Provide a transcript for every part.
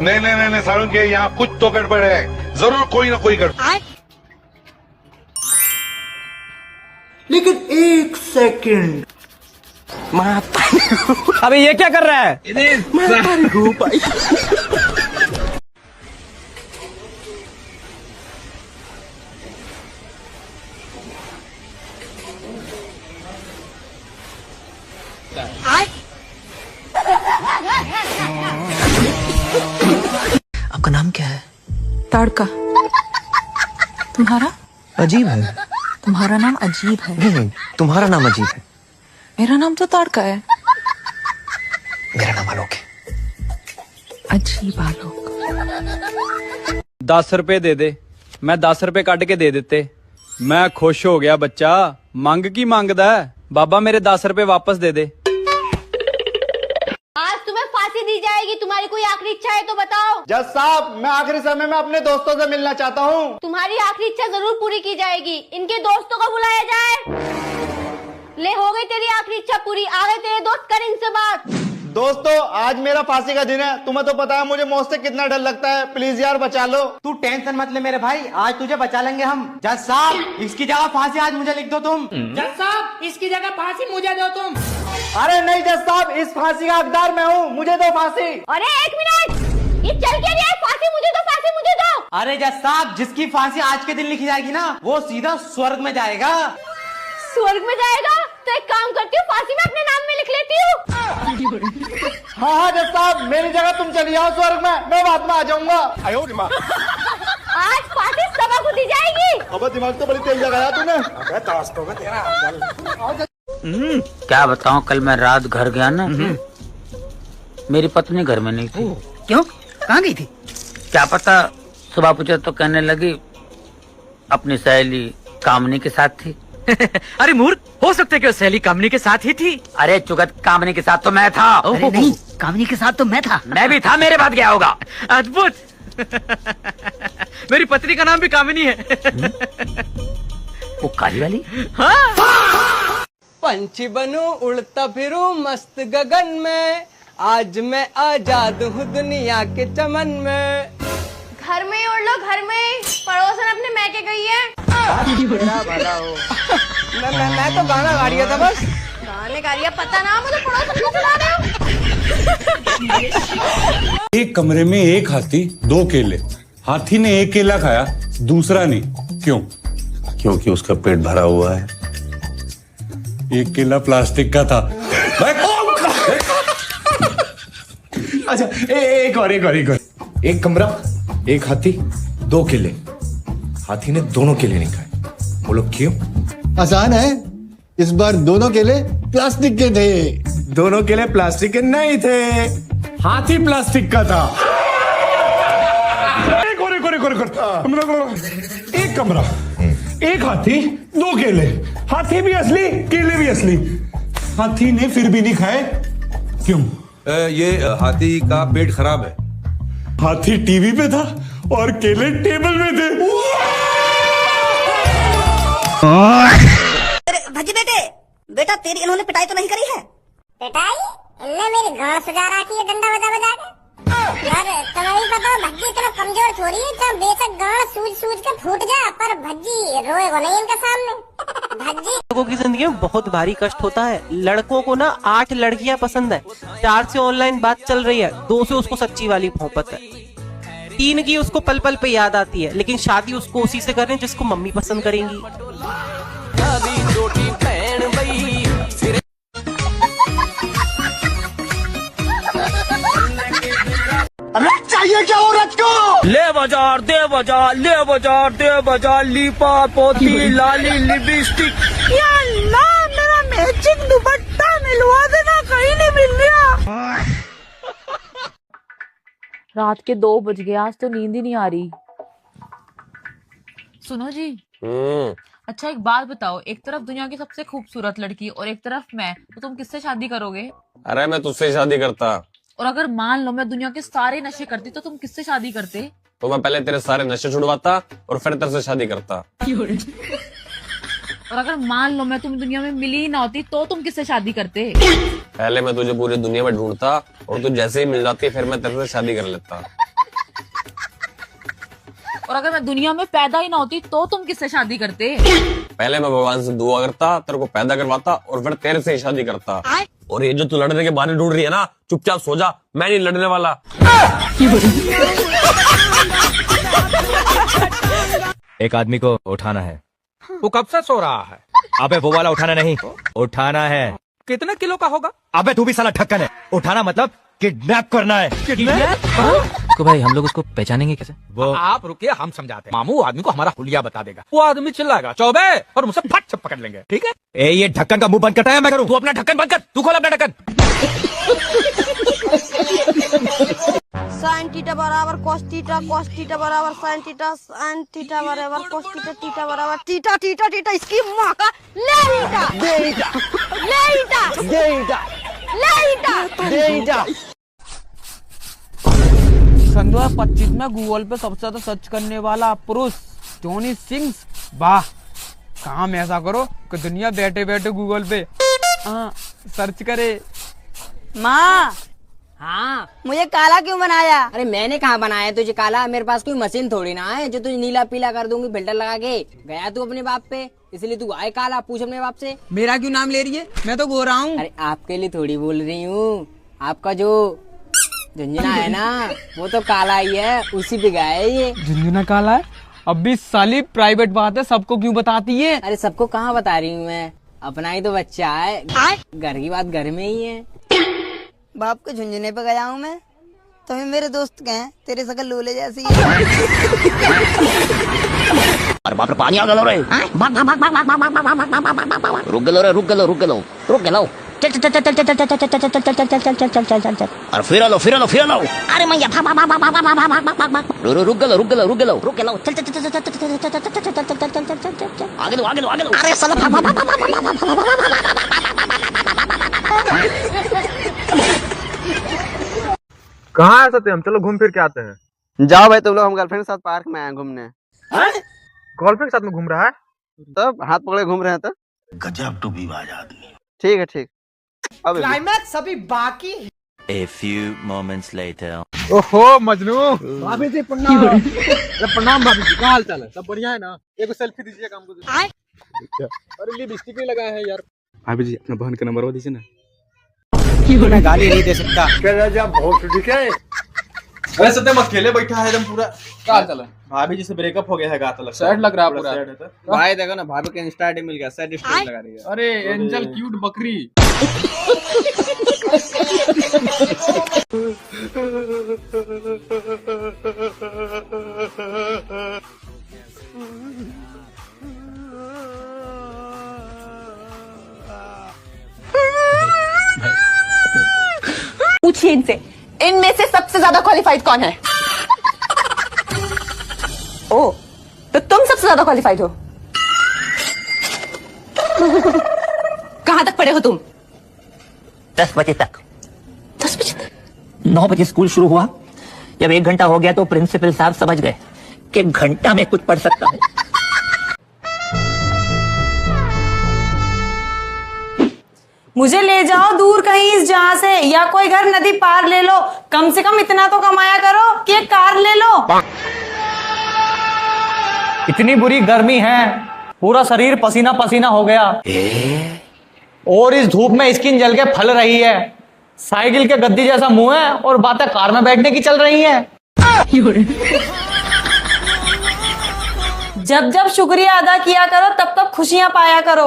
नहीं नहीं नहीं, नहीं सारुण के यहाँ कुछ तो गड़बड़ है, जरूर कोई ना कोई गड़बड़। लेकिन एक सेकंड, अबे ये क्या कर रहा है? आपका नाम क्या है? ताड़का। तुम्हारा? अजीब है। तुम्हारा नाम अजीब है। नहीं, तुम्हारा नाम अजीब है। मेरा नाम तो ताड़का है। मेरा नाम आलोक है। अजीब आलोक। 10 रुपए दे दे, मैं 10 रुपए काट के दे देते। मैं खुश हो गया बच्चा। मंग की मांगदा है? बाबा मेरे 10 रुपए वापस दे दे। आज तुम्हें फांसी दी जाएगी, तुम्हारी कोई आखिरी इच्छा है तो बताओ। जज साहब, मैं आखिरी समय में अपने दोस्तों से मिलना चाहता हूँ। तुम्हारी आखिरी इच्छा जरूर पूरी की जाएगी, इनके दोस्तों को बुलाया जाए। ले, हो गई तेरी आखिरी इच्छा पूरी, आ गए तेरे दोस्त, कर इनसे बात। दोस्तों, आज मेरा फांसी का दिन है। तुम्हें तो पता है मुझे मौत से कितना डर लगता है, प्लीज यार बचा लो। तू टेंशन मत ले मेरे भाई, आज तुझे बचा लेंगे हम। जज साहब, इसकी जगह फांसी आज मुझे लिख दो तुम। जज साहब, इसकी जगह फांसी मुझे दो तुम। अरे नहीं जज साहब, इस फांसी का हकदार मैं हूँ, मुझे दो फांसी। अरे एक मिनट, ये चल क्या रहा है? फांसी मुझे दो, फांसी मुझे दो। अरे जज साहब, जिसकी फांसी आज के दिन लिखी जाएगी ना, वो सीधा स्वर्ग में जाएगा। स्वर्ग में जाएगा? तो एक काम करती हूँ, फांसी में अपने नाम में लिख लेती हूँ। हाँ हाँ जज साहब, मेरी जगह तुम चली आओ स्वर्ग में, मैं बाद में आ जाऊंगा। आज फांसी सबा को दी जाएगी। अब दिमाग तो बड़ी तेज लगाया तूने। क्या बताऊं, कल मैं रात घर गया ना, मेरी पत्नी घर में नहीं थी। क्यों? कहाँ गई थी? क्या पता, सुबह पूछा तो कहने लगी अपनी सहेली कामनी के साथ थी। अरे मूर्ख, हो सकता है कि सहेली कामनी के साथ ही थी। अरे चुगत, कामनी के साथ तो मैं था। अरे नहीं, कामनी के साथ तो मैं था। मैं भी था, मेरे बाद गया होगा। अद्भुत। मेरी पत्नी का नाम भी कामिनी है। वो काली वाली? हाँ। पंछी बनूं उड़ता फिरूं मस्त गगन में, आज मैं आजाद हूँ दुनिया के चमन में। घर में ही उड़ लो, घर में ही। पड़ोसन अपने मैके गई है। मैं तो गाना गा रही था बस। गाने गा रही है, पता ना मुझे, पड़ोसन को सुना रहे हो। एक कमरे में एक हाथी, 2 केले। हाथी ने एक केला खाया, दूसरा नहीं। क्यों? क्योंकि उसका पेट भरा हुआ है। एक केला प्लास्टिक का था। अच्छा, एक और। एक कमरा, एक हाथी, 2 केले। हाथी ने दोनों केले नहीं खाए। बोलो क्यों? आसान है, इस बार दोनों केले प्लास्टिक के थे। दोनों केले प्लास्टिक के नहीं थे, हाथी प्लास्टिक का था। एक कमरा, एक हाथी, 2 केले। हाथी भी असली, केले भी असली। हाथी ने फिर भी नहीं खाए। क्यों? ये हाथी का पेट खराब है। हाथी टीवी पे था और केले टेबल में थे। भजी बेटा तेरी इन्होंने पिटाई तो नहीं करी है? पिटाई? इनने मेरी गांड सजा रखी है डंडा बजा बजा के। यार तुम्हें पता, भज्जी इतना कमजोर छोरी है, इतना बेशक गांड सूझ के फूट जाए, पर भज्जी रोएगा नहीं इनके सामने। भज्जी लोगों की जिंदगी में बहुत भारी कष्ट होता है। लड़कों को ना 8 लड़कियां पसंद है, 4 से ऑनलाइन बात चल रही है, 2 से उसको सच्ची वाली मोहब्बत है, 3 की उसको पल पल पे याद आती है, लेकिन शादी उसको उसी से कर रहे हैं जिसको मम्मी पसंद करेंगी। अरे चाहिए क्या औरत को? ले बाजार दे बाजार, ले बाजार दे बाजार, लीपा पोती लाली लिपस्टिक। या अल्लाह, मेरा मैचिंग दुपट्टा मिलवा देना, कहीं नहीं मिल रहा। रात के 2 बज गए, आज तो नींद ही नहीं आ रही। सुनो जी, अच्छा एक बात बताओ, एक तरफ दुनिया की सबसे खूबसूरत लड़की और एक तरफ मैं, तो तुम किससे शादी करोगे? अरे मैं तुझसे शादी करता। और अगर मान लो मैं दुनिया के सारे नशे करती, तो तुम किससे शादी करते? तो मैं पहले तेरे सारे नशे छुड़वाता और फिर तेरे से शादी करता। और अगर मान लो मैं तुम दुनिया में मिली ही ना होती, तो तुम किससे शादी करते? पहले मैं तुझे पूरी दुनिया में ढूंढता और तू जैसे ही मिल जाती फिर मैं तेरे से शादी कर लेता। और अगर मैं दुनिया में पैदा ही ना होती तो तुम किससे शादी करते? पहले मैं भगवान से दुआ करता, तेरे को पैदा करवाता और फिर तेरे से ही शादी करता। और ये जो तू लड़ने के बहाने ढूंढ रही है ना, चुपचाप सो जा, मैं नहीं लड़ने वाला। एक आदमी को उठाना है। वो कब से सो रहा है? अबे वो वाला उठाना नहीं, उठाना है। कितने किलो का होगा? अबे तू भी साला ढक्कन है। उठाना मतलब किडनैप करना है। तो भाई हम लोग उसको पहचानेंगे कैसे? वो आप रुकिए, हम समझाते हैं। मामू आदमी को हमारा हुलिया बता देगा। वो आदमी चिल्लाएगा चौबे और मुझसे फट से पकड़ लेंगे, ठीक है? ए ये ढक्कन का मुंह बंद करता है मैं करूँ? तू अपना ढक्कन बंद कर, तू खोल अपना ढक्कन। साइन थीटा बराबर कोस थीटा बराबर साइन थीटा बराबर कोस थीटा बराबर थीटा इसकी माँ का ले सन 2025 में गूगल पे सबसे ज्यादा सर्च करने वाला पुरुष जॉनी सिंह। वाह, काम ऐसा करो कि दुनिया बैठे बैठे गूगल पे सर्च करे। माँ, हाँ, मुझे काला क्यों बनाया? अरे मैंने कहाँ बनाया तुझे काला? मेरे पास कोई मशीन थोड़ी ना है जो तुझे नीला पीला कर दूंगी फिल्टर लगा के। गया तू अपने बाप पे, इसलिए तू आए काला। पूछ अपने बाप से। मेरा क्यों नाम ले रही है? मैं तो गोरा हूँ। अरे आपके लिए थोड़ी बोल रही हूँ, आपका जो झुंझुना है ना वो तो काला ही है, उसी पे गया है ये। झुंझुना काला है? अब भी साली प्राइवेट बात है, सबको क्यों बताती है? अरे सबको कहाँ बता रही हूँ मैं, अपना ही तो बच्चा है। घर की बात घर में ही है। बाप के झुंझुने पे गया हूँ मैं, तो मेरे दोस्त कहें तेरे शकल लोले जैसी है। अरे बाप रे, पानी आ गया रे। भाग भाग भाग भाग भाग भाग भाग भाग भाग भाग। रुक गलो रे, रुक गलो। चल चल चल चल चल चल चल चल चल चल चल चल चल चल चल चल। अरे फिर लो। अरे मैया भाग भाग भाग भाग भाग भाग भाग भाग भाग। रुक गलो। चल चल चल चल चल चल चल चल चल चल। आगे लो। अरे साला भाग भाग भाग कहाँ है सत्यम? चलो घूम फिर के आते हैं। जाओ भाई तुम लोग, हम गर्लफ्रेंड के साथ पार्क में आए घूमने। गर्लफ्रेंड के साथ में घूम रहा है? तब हाथ पकड़े घूम रहे हैं तो। गजब टू बीवाज आदमी। ठीक है ठीक। अब क्लाइमैक्स अभी बाकी है। A few moments later. ओहो मजनू। भाभी जी प्रणाम। प्रणाम भाभी जी, क्या हाल चाल है? सब बढ़िया है ना? एक सेल्फी दीजिएगा हमको। अरे लिपस्टिक नहीं लगाया है यार। भाभी जी अपना बहन का नंबर दीजिए ना। मैं गाली नहीं दे सकता। अरे सत्यम अकेले बैठा है एकदम पूरा। क्या हाल चाल है? भाभी जी से ब्रेकअप हो गया है, गाता लगता है। सैड लग रहा है पूरा। भाई देखो ना, भाभी के इंस्टा आईडी मिल गया, सैड स्टोरी लगा रही है। अरे एंजल क्यूट बकरी। पूछिए इनसे, इनमें से सबसे ज्यादा क्वालिफाइड कौन है? ओ, तो तुम सबसे ज्यादा क्वालिफाइड हो। कहां तक पढ़े हो तुम? 10 बजे तक। 10 बजे तक? 9 बजे स्कूल शुरू हुआ। जब 1 घंटा हो गया तो प्रिंसिपल साहब समझ गए कि घंटा में कुछ पढ़ सकता है। मुझे ले जाओ दूर कहीं इस जहाँ से, या कोई घर नदी पार ले लो। कम से कम इतना तो कमाया करो कि एक कार ले लो। इतनी बुरी गर्मी है, पूरा शरीर पसीना पसीना हो गया। और इस धूप में स्किन जल के फल रही है। साइकिल के गद्दी जैसा मुंह है और बातें कार में बैठने की चल रही हैं। जब जब शुक्रिया अदा किया करो तब तब खुशियां पाया करो।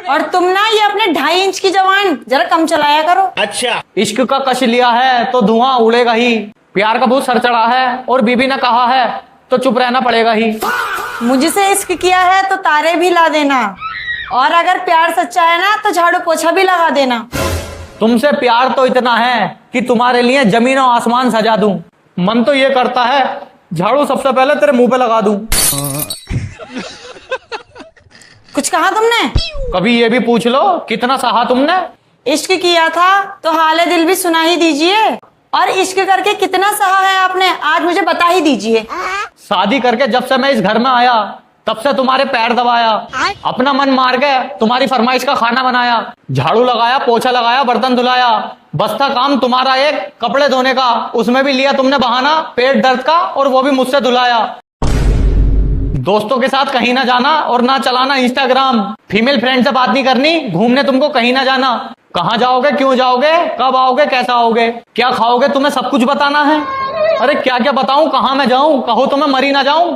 और तुम ना ये अपने 2.5 इंच की जवान जरा कम चलाया करो। अच्छा, इश्क का कश लिया है तो धुआं उड़ेगा ही। प्यार का भूत सर चढ़ा है और बीबी ने कहा है तो चुप रहना पड़ेगा ही। मुझसे इश्क किया है तो तारे भी ला देना, और अगर प्यार सच्चा है ना तो झाड़ू पोछा भी लगा देना। तुमसे प्यार तो इतना है कि तुम्हारे लिए जमीन और आसमान सजा दूं। मन तो ये करता है झाड़ू सबसे पहले तेरे मुंह पे लगा दूं। कुछ कहा तुमने? कभी ये भी पूछ लो कितना सहा तुमने। इश्क किया था तो हाले दिल भी सुना ही दीजिए। और इश्क करके कितना सहा है आपने, आज मुझे बता ही दीजिए। शादी करके जब से मैं इस घर में आया तब से तुम्हारे पैर दबाया, अपना मन मार के तुम्हारी फरमाइश का खाना बनाया, झाड़ू लगाया, पोछा लगाया, बर्तन धुलाया। बस था काम तुम्हारा एक कपड़े धोने का, उसमें भी लिया तुमने बहाना पेट दर्द का, और वो भी मुझसे धुलाया। दोस्तों के साथ कहीं ना जाना और ना चलाना इंस्टाग्राम। फीमेल फ्रेंड से बात नहीं करनी, घूमने तुमको कहीं ना जाना। कहाँ जाओगे, क्यों जाओगे, कब आओगे, कैसा आओगे, क्या खाओगे, तुम्हें सब कुछ बताना है। अरे क्या क्या बताऊं, कहाँ मैं जाऊं, कहो तो मैं मरी ना जाऊं।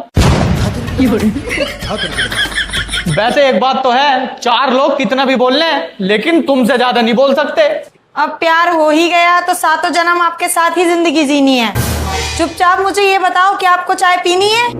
वैसे एक बात तो है, 4 लोग कितना भी बोल लें लेकिन तुमसे ज्यादा नहीं बोल सकते। अब प्यार हो ही गया तो सातों जन्म आपके साथ ही जिंदगी जीनी है। चुपचाप मुझे ये बताओ कि आपको चाय पीनी है?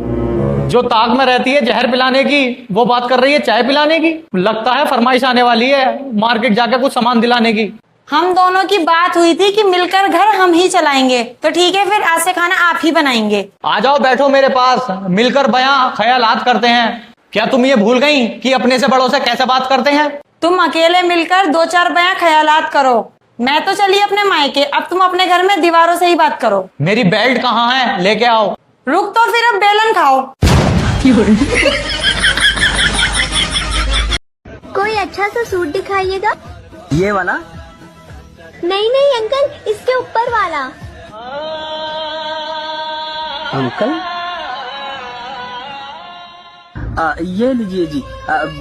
जो ताक में रहती है जहर पिलाने की, वो बात कर रही है चाय पिलाने की। लगता है फरमाइश आने वाली है, मार्केट जाकर कुछ सामान दिलाने की। हम दोनों की बात हुई थी कि मिलकर घर हम ही चलाएंगे, तो ठीक है फिर आज से खाना आप ही बनाएंगे। आ जाओ, बैठो मेरे पास, मिलकर बयां ख्यालात करते हैं। क्या तुम ये भूल गई कि अपने से बड़ों से कैसे बात करते हैं? तुम अकेले मिलकर 2-4 बयां ख्यालात करो, मैं तो चली अपने मायके, अब तुम अपने घर में दीवारों से ही बात करो। मेरी बेल्ट कहाँ है, लेके आओ। रुक तो फिर अब बेलन खाओ। कोई अच्छा सा सूट दिखाइएगा। ये वाला? नहीं नहीं अंकल, इसके ऊपर वाला। अंकल ये लीजिए जी।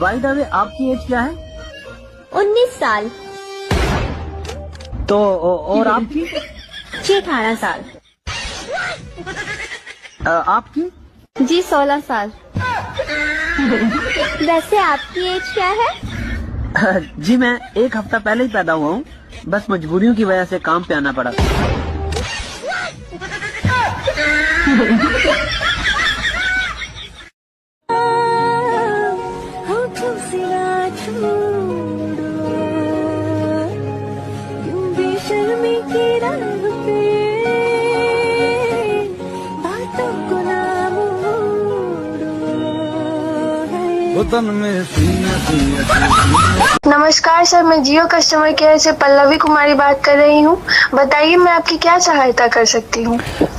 बाय द वे आपकी एज क्या है? 19 साल। तो और आपकी? 18 साल। आपकी? जी 16 साल। वैसे आपकी एज क्या है? जी मैं 1 हफ्ता पहले ही पैदा हुआ हूँ, बस मजबूरियों की वजह से काम पे आना पड़ा। नमस्कार सर, मैं जियो कस्टमर केयर से पल्लवी कुमारी बात कर रही हूँ। बताइए मैं आपकी क्या सहायता कर सकती हूँ?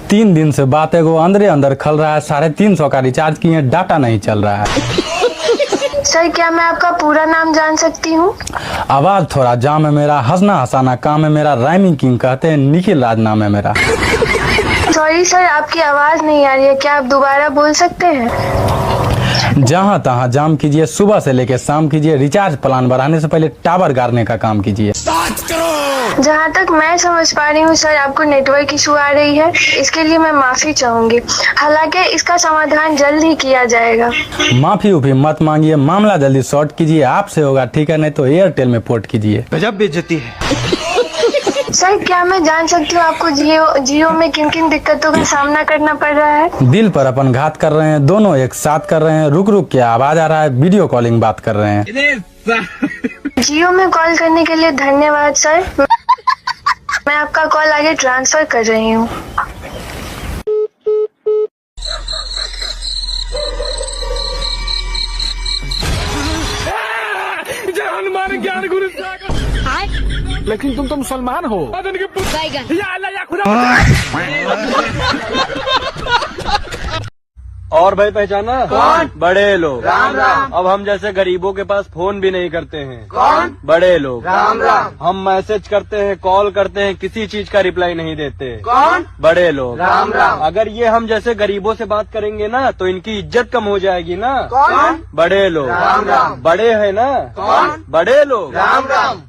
3 दिन से बात है, वो अंदर खल रहा है। 350 का रिचार्ज किए, डाटा नहीं चल रहा है। सर क्या मैं आपका पूरा नाम जान सकती हूँ? आवाज थोड़ा जाम है मेरा, हंसना हंसाना काम है मेरा, राइमिंग किंग कहते हैं, निखिल राज नाम है मेरा। सॉरी सर, आपकी आवाज नहीं आ रही है, क्या आप दोबारा बोल सकते हैं? जहाँ तहाँ जाम कीजिए, सुबह से लेकर शाम कीजिए, रिचार्ज प्लान बढ़ाने से पहले टावर गाड़ने का काम कीजिए। जहाँ तक मैं समझ पा रही हूँ सर, आपको नेटवर्क इशू आ रही है, इसके लिए मैं माफी चाहूंगी। हालांकि इसका समाधान जल्द ही किया जाएगा। माफी उफी मत मांगिए, मामला जल्दी सॉर्ट कीजिए, आपसे होगा ठीक है, नहीं तो एयरटेल में पोर्ट कीजिए। गजब बेइज्जती है। सर क्या मैं जान सकती हूँ आपको जियो में किन किन दिक्कतों का सामना करना पड़ रहा है? दिल पर अपन घात कर रहे हैं, दोनों एक साथ कर रहे हैं, रुक रुक के आवाज आ रहा है, वीडियो कॉलिंग बात कर रहे हैं। जियो में कॉल करने के लिए धन्यवाद सर। मैं आपका कॉल आगे ट्रांसफर कर रही हूँ। हनुमान ज्ञान गुरु लेकिन तुम तो मुसलमान हो। और भाई पहचाना? कौन? बड़े लोग। राम राम। अब हम जैसे गरीबों के पास फोन भी नहीं करते हैं। कौन? बड़े लोग। राम राम। हम मैसेज करते हैं, कॉल करते हैं, किसी चीज का रिप्लाई नहीं देते। कौन? बड़े लोग। राम राम। अगर ये हम जैसे गरीबों से बात करेंगे ना तो इनकी इज्जत कम हो जाएगी ना। कौन? बड़े लोग। राम राम। बड़े है ना? कौन? बड़े लोग। राम राम।